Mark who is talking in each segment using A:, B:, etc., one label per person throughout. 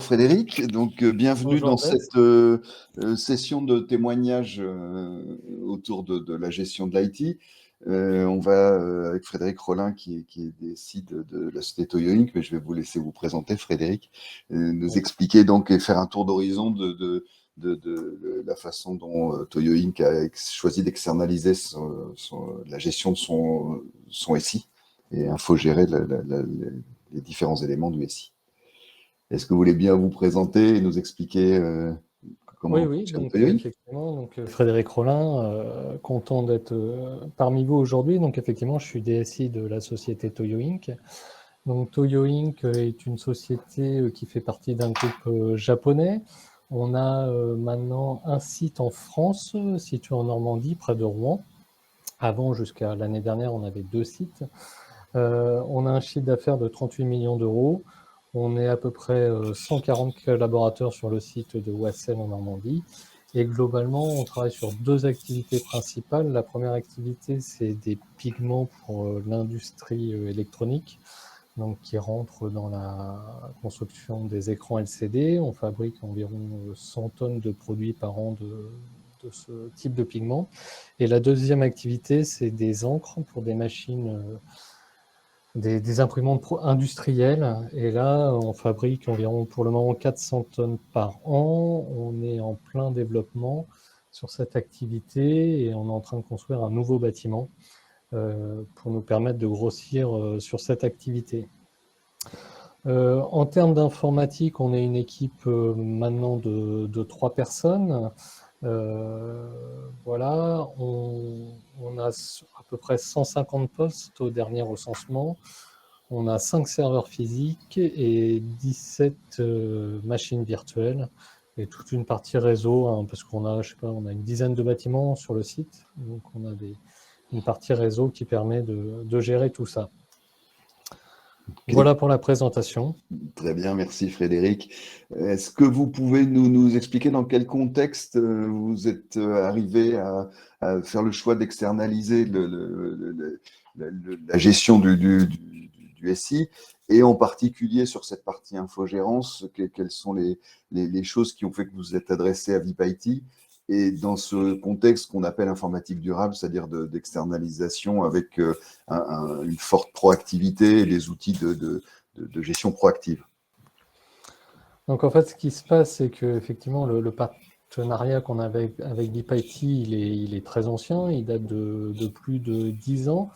A: Frédéric, donc bienvenue dans
B: Bonjour Bess.
A: cette session de témoignages autour de la gestion de l'IT. On va, avec Frédéric Rollin, qui est des sites de la société Toyo Inc., mais je vais vous laisser vous présenter, Frédéric, nous expliquer donc et faire un tour d'horizon de la façon dont Toyo Inc. a choisi d'externaliser la gestion de son SI et infogérer les différents éléments du SI. Est-ce que vous voulez bien vous présenter et nous expliquer comment
B: Oui,
A: fonctionne
B: donc
A: Toyo Inc.
B: effectivement, Frédéric Rollin, content d'être parmi vous aujourd'hui. Donc effectivement, je suis DSI de la société Toyo Inc. Donc Toyo Inc. Est une société qui fait partie d'un groupe japonais. On a maintenant un site en France, situé en Normandie, près de Rouen. Avant, jusqu'à l'année dernière, on avait 2 sites. On a un chiffre d'affaires de 38 millions d'euros. On est à peu près 140 collaborateurs sur le site de Wassel en Normandie. Et globalement, on travaille sur 2 activités principales. La première activité, c'est des pigments pour l'industrie électronique, donc qui rentre dans la construction des écrans LCD. On fabrique environ 100 tonnes de produits par an de ce type de pigments. Et la deuxième activité, c'est des encres pour des machines des imprimantes industrielles. Et là, on fabrique environ pour le moment 400 tonnes par an. On est en plein développement sur cette activité et on est en train de construire un nouveau bâtiment pour nous permettre de grossir sur cette activité. En termes d'informatique, on est une équipe maintenant de 3 personnes. Voilà, on a à peu près 150 postes au dernier recensement. On a 5 serveurs physiques et 17 machines virtuelles et toute une partie réseau, hein, parce qu'on a, je sais pas, on a une dizaine de bâtiments sur le site, donc on a une partie réseau qui permet de gérer tout ça. Okay. Voilà pour la présentation.
A: Très bien, merci Frédéric. Est-ce que vous pouvez nous expliquer dans quel contexte vous êtes arrivé à faire le choix d'externaliser la gestion du SI et en particulier sur cette partie infogérance, quelles sont les choses qui ont fait que vous êtes adressé à VIP IT et dans ce contexte qu'on appelle informatique durable, c'est-à-dire d'externalisation avec une forte proactivité et des outils de gestion proactive.
B: Donc en fait, ce qui se passe, c'est qu'effectivement, le partenariat qu'on avait avec VIP IT, il est très ancien, il date de plus de 10 ans.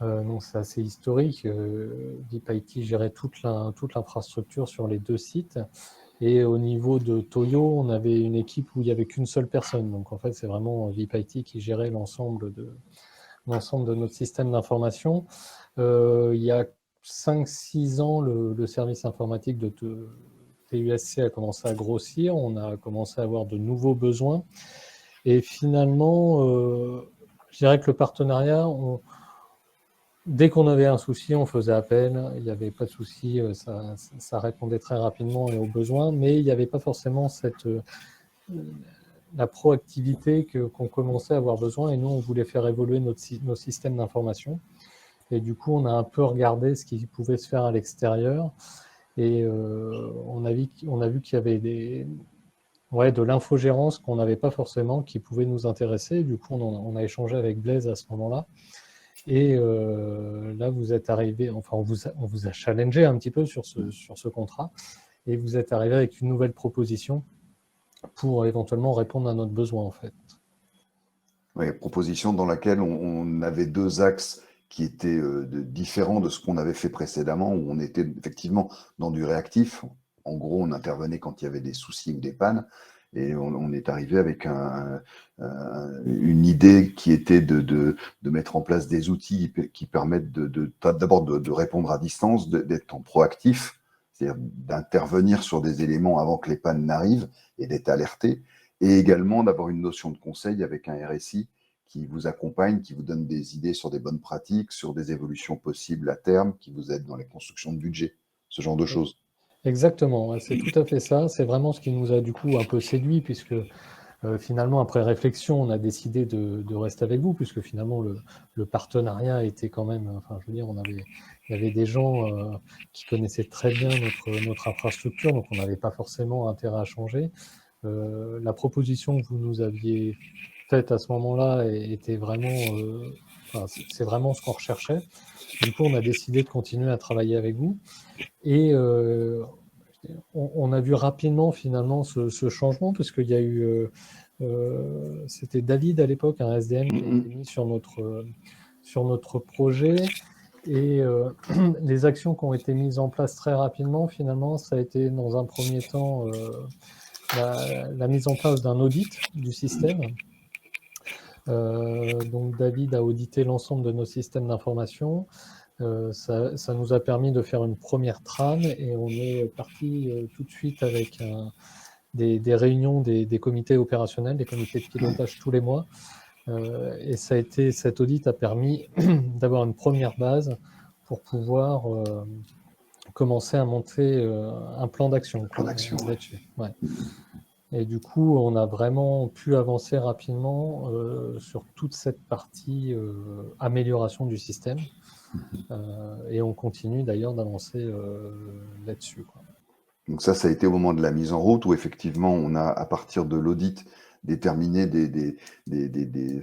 B: Donc c'est assez historique. VIP IT gérait toute l'infrastructure sur les 2 sites. Et au niveau de Toyo, on avait une équipe où il n'y avait qu'une seule personne. Donc en fait, c'est vraiment VIP IT qui gérait l'ensemble de notre système d'information. Il y a 5-6 ans, le service informatique de TUSC a commencé à grossir. On a commencé à avoir de nouveaux besoins. Et finalement, je dirais que le partenariat, dès qu'on avait un souci, on faisait appel. Il n'y avait pas de souci, ça répondait très rapidement aux besoins, mais il n'y avait pas forcément la proactivité qu'on commençait à avoir besoin. Et nous, on voulait faire évoluer nos systèmes d'information. Et du coup, on a un peu regardé ce qui pouvait se faire à l'extérieur. Et on a vu qu'il y avait de l'infogérance qu'on n'avait pas forcément, qui pouvait nous intéresser. Du coup, on a échangé avec Blaise à ce moment-là. Et là, vous êtes arrivé, enfin, on vous a challengé un petit peu sur ce contrat. Et vous êtes arrivé avec une nouvelle proposition pour éventuellement répondre à notre besoin, en fait.
A: Oui, proposition dans laquelle on avait 2 axes qui étaient différents de ce qu'on avait fait précédemment, où on était effectivement dans du réactif. En gros, on intervenait quand il y avait des soucis ou des pannes, et on est arrivé avec une idée qui était de mettre en place des outils qui permettent d'abord de répondre à distance, d'être en proactif, c'est-à-dire d'intervenir sur des éléments avant que les pannes n'arrivent et d'être alerté, et également d'avoir une notion de conseil avec un RSI qui vous accompagne, qui vous donne des idées sur des bonnes pratiques, sur des évolutions possibles à terme, qui vous aide dans les constructions de budget, ce genre de choses.
B: Exactement, c'est tout à fait ça. C'est vraiment ce qui nous a du coup un peu séduit, puisque Finalement, après réflexion, on a décidé de rester avec vous, puisque finalement, le partenariat était quand même, enfin, je veux dire, il y avait des gens qui connaissaient très bien notre infrastructure, donc on n'avait pas forcément intérêt à changer. La proposition que vous nous aviez faite à ce moment-là était vraiment, enfin, c'est vraiment ce qu'on recherchait. Du coup, on a décidé de continuer à travailler avec vous. Et on a vu rapidement finalement ce changement, parce qu'il y a eu, c'était David à l'époque, un SDM qui a été mis sur notre projet. Et les actions qui ont été mises en place très rapidement, finalement, ça a été dans un premier temps la mise en place d'un audit du système. Donc David a audité l'ensemble de nos systèmes d'information. Ça nous a permis de faire une première trame, et on est parti tout de suite avec des réunions des comités opérationnels, des comités de pilotage tous les mois. Et cet audit a permis d'avoir une première base pour pouvoir commencer à monter un plan d'action là-dessus. Ouais. Et du coup, on a vraiment pu avancer rapidement sur toute cette partie amélioration du système. Et on continue d'ailleurs d'avancer là-dessus, quoi.
A: Donc ça a été au moment de la mise en route où effectivement on a, à partir de l'audit, déterminé des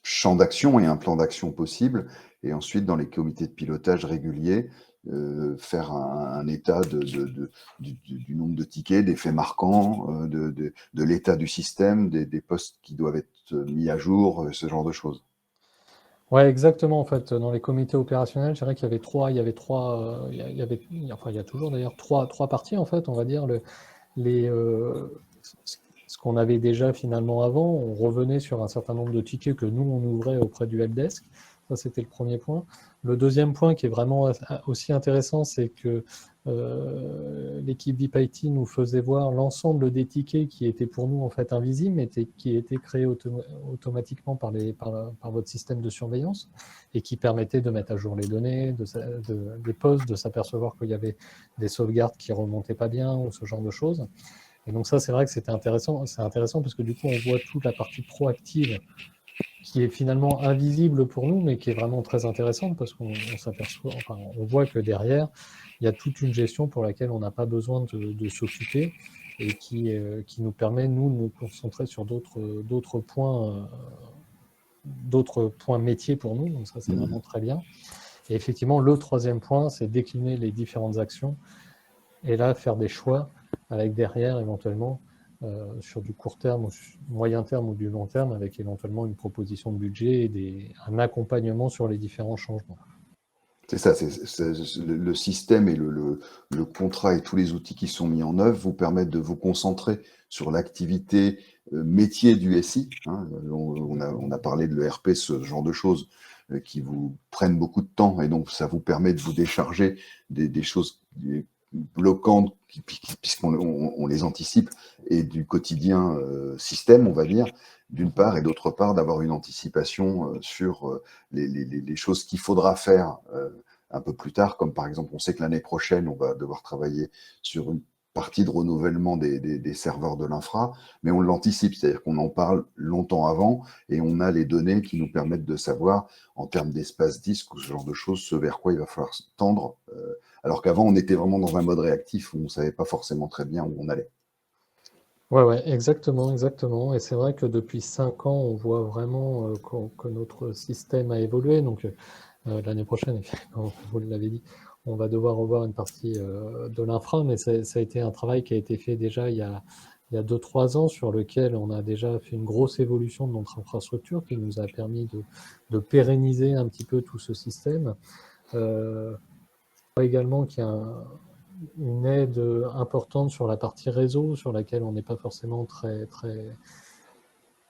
A: champs d'action et un plan d'action possible, et ensuite dans les comités de pilotage réguliers, faire un état du nombre de tickets, des faits marquants, de l'état du système, des postes qui doivent être mis à jour, ce genre de choses.
B: Ouais, exactement. En fait, dans les comités opérationnels, je dirais qu'il y avait enfin, il y a toujours d'ailleurs trois parties, en fait, on va dire. Ce qu'on avait déjà finalement avant, on revenait sur un certain nombre de tickets que nous, on ouvrait auprès du helpdesk. Ça, c'était le premier point. Le deuxième point qui est vraiment aussi intéressant, c'est que l'équipe VIP IT nous faisait voir l'ensemble des tickets qui étaient pour nous en fait invisibles, mais qui étaient créés automatiquement par votre système de surveillance, et qui permettaient de mettre à jour les données, des postes, de s'apercevoir qu'il y avait des sauvegardes qui remontaient pas bien, ou ce genre de choses. Et donc ça, c'est vrai que c'était intéressant. C'est intéressant parce que du coup, on voit toute la partie proactive qui est finalement invisible pour nous, mais qui est vraiment très intéressante, parce qu'on s'aperçoit, enfin, on voit que derrière, il y a toute une gestion pour laquelle on n'a pas besoin de s'occuper, et qui nous permet, nous, de nous concentrer sur d'autres points métiers pour nous. Donc ça, c'est vraiment très bien. Et effectivement, le troisième point, c'est décliner les différentes actions, et là, faire des choix avec derrière, éventuellement, sur du court terme, ou moyen terme ou du long terme, avec éventuellement une proposition de budget et un accompagnement sur les différents changements.
A: C'est ça, le système et le contrat et tous les outils qui sont mis en œuvre vous permettent de vous concentrer sur l'activité métier du SI. Hein. On a parlé de l'ERP, ce genre de choses qui vous prennent beaucoup de temps, et donc ça vous permet de vous décharger des choses bloquantes, puisqu'on les anticipe, et du quotidien système, on va dire, d'une part, et d'autre part, d'avoir une anticipation sur les choses qu'il faudra faire un peu plus tard, comme par exemple, on sait que l'année prochaine, on va devoir travailler sur une partie de renouvellement des serveurs de l'infra, mais on l'anticipe, c'est-à-dire qu'on en parle longtemps avant, et on a les données qui nous permettent de savoir, en termes d'espace disque ou ce genre de choses, ce vers quoi il va falloir tendre, alors qu'avant, on était vraiment dans un mode réactif où on ne savait pas forcément très bien où on allait.
B: Ouais, exactement, exactement. Et c'est vrai que depuis 5 ans, on voit vraiment que notre système a évolué. Donc l'année prochaine, comme vous l'avez dit, on va devoir revoir une partie de l'infra, mais ça a été un travail qui a été fait déjà il y a 2-3 ans, sur lequel on a déjà fait une grosse évolution de notre infrastructure, qui nous a permis de pérenniser un petit peu tout ce système. Je crois également qu'il y a une aide importante sur la partie réseau, sur laquelle on n'est pas forcément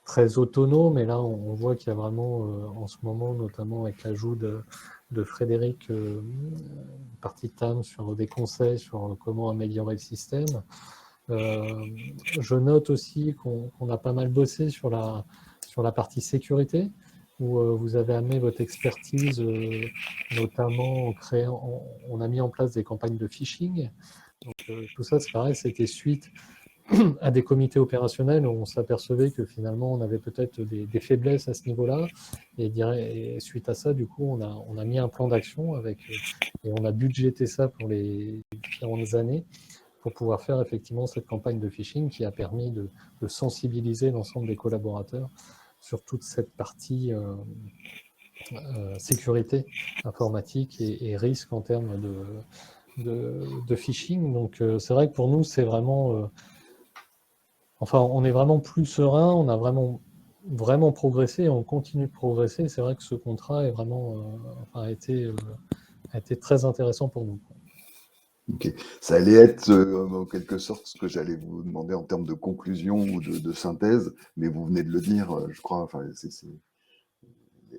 B: très autonome. Et là, on voit qu'il y a vraiment, en ce moment, notamment avec l'ajout de Frédéric, une partie de TAM sur des conseils sur comment améliorer le système. Je note aussi qu'on a pas mal bossé sur la partie sécurité, où vous avez amené votre expertise, notamment on a mis en place des campagnes de phishing. Donc tout ça, c'est pareil, c'était suite à des comités opérationnels où on s'apercevait que finalement on avait peut-être des faiblesses à ce niveau-là. Et suite à ça, du coup, on a mis un plan d'action et on a budgété ça pour les différentes années pour pouvoir faire effectivement cette campagne de phishing qui a permis de sensibiliser l'ensemble des collaborateurs sur toute cette partie sécurité informatique et risque en termes de phishing. Donc c'est vrai que pour nous, c'est vraiment... enfin, on est vraiment plus serein, on a vraiment progressé et on continue de progresser. C'est vrai que ce contrat est vraiment, a été très intéressant pour nous.
A: Ok. Ça allait être en quelque sorte ce que j'allais vous demander en termes de conclusion ou de synthèse, mais vous venez de le dire, je crois. Enfin,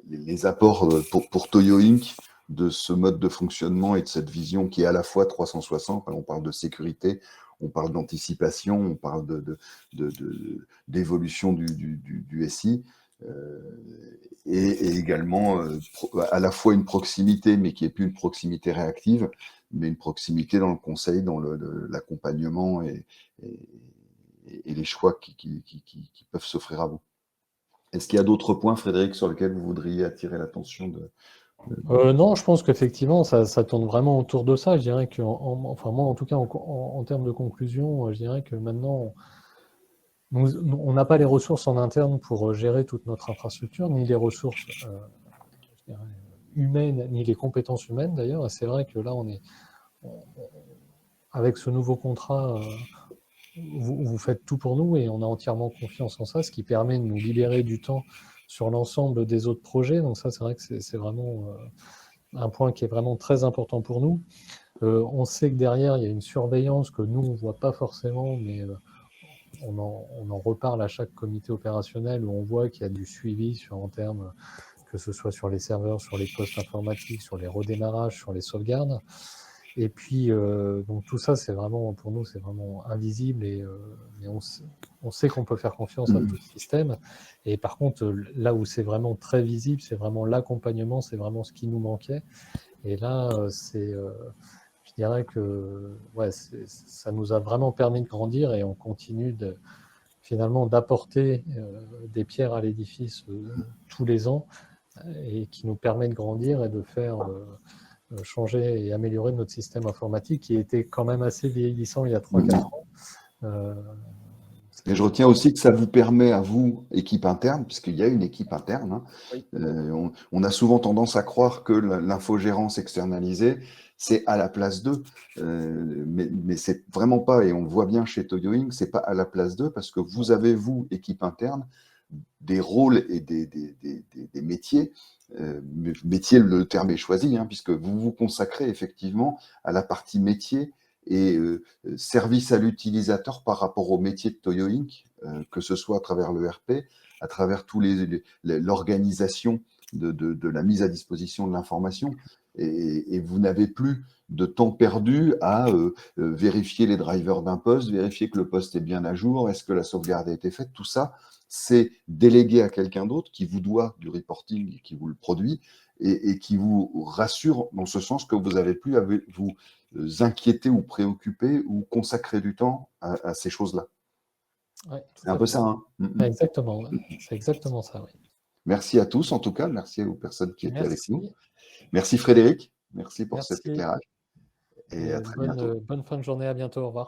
A: les apports pour Toyo Inc. de ce mode de fonctionnement et de cette vision qui est à la fois 360. On parle de sécurité, on parle d'anticipation, on parle d'évolution du SI. Et également à la fois une proximité, mais qui n'est plus une proximité réactive, mais une proximité dans le conseil, dans l'accompagnement et les choix qui peuvent s'offrir à vous. Est-ce qu'il y a d'autres points, Frédéric, sur lesquels vous voudriez attirer l'attention
B: Non, je pense qu'effectivement, ça tourne vraiment autour de ça. Je dirais que, enfin moi, en tout cas, en termes de conclusion, je dirais que maintenant, on n'a pas les ressources en interne pour gérer toute notre infrastructure, ni les ressources je dirais, humaines, ni les compétences humaines d'ailleurs. Et c'est vrai que là, avec ce nouveau contrat, vous faites tout pour nous et on a entièrement confiance en ça, ce qui permet de nous libérer du temps sur l'ensemble des autres projets. Donc ça, c'est vrai que c'est vraiment un point qui est vraiment très important pour nous. On sait que derrière, il y a une surveillance que nous, on ne voit pas forcément, mais on en reparle à chaque comité opérationnel où on voit qu'il y a du suivi en termes, que ce soit sur les serveurs, sur les postes informatiques, sur les redémarrages, sur les sauvegardes. Et puis, donc tout ça, c'est vraiment, pour nous, c'est vraiment invisible mais on sait qu'on peut faire confiance à tout le système. Et par contre, là où c'est vraiment très visible, c'est vraiment l'accompagnement, c'est vraiment ce qui nous manquait. Et là, je dirais que ouais, ça nous a vraiment permis de grandir et on continue finalement d'apporter des pierres à l'édifice tous les ans et qui nous permet de grandir et de faire changer et améliorer notre système informatique qui était quand même assez vieillissant il y a 3-4 ans.
A: Et je retiens aussi que ça vous permet à vous, équipe interne, puisqu'il y a une équipe interne, hein,
B: Oui.
A: on a souvent tendance à croire que l'infogérance externalisée, c'est à la place d'eux, mais c'est vraiment pas, et on le voit bien chez Toyo Inc., c'est pas à la place d'eux, parce que vous avez, vous, équipe interne, des rôles et des métiers. Métier, le terme est choisi, hein, puisque vous vous consacrez effectivement à la partie métier et service à l'utilisateur par rapport au métier de Toyo Inc., que ce soit à travers l'ERP, à travers l'organisation de la mise à disposition de l'information. Et vous n'avez plus de temps perdu à vérifier les drivers d'un poste, vérifier que le poste est bien à jour, est-ce que la sauvegarde a été faite, tout ça, c'est délégué à quelqu'un d'autre qui vous doit du reporting, qui vous le produit, et qui vous rassure dans ce sens que vous n'avez plus à vous inquiéter ou préoccuper ou consacrer du temps à ces choses-là.
B: Ouais,
A: c'est un peu ça, hein.
B: Exactement, c'est exactement ça, oui.
A: Merci à tous, en tout cas. Merci aux personnes qui étaient avec nous.
B: Merci.
A: Merci Frédéric. Merci pour cet éclairage. Et à très bientôt.
B: Bonne fin de journée. À bientôt. Au revoir.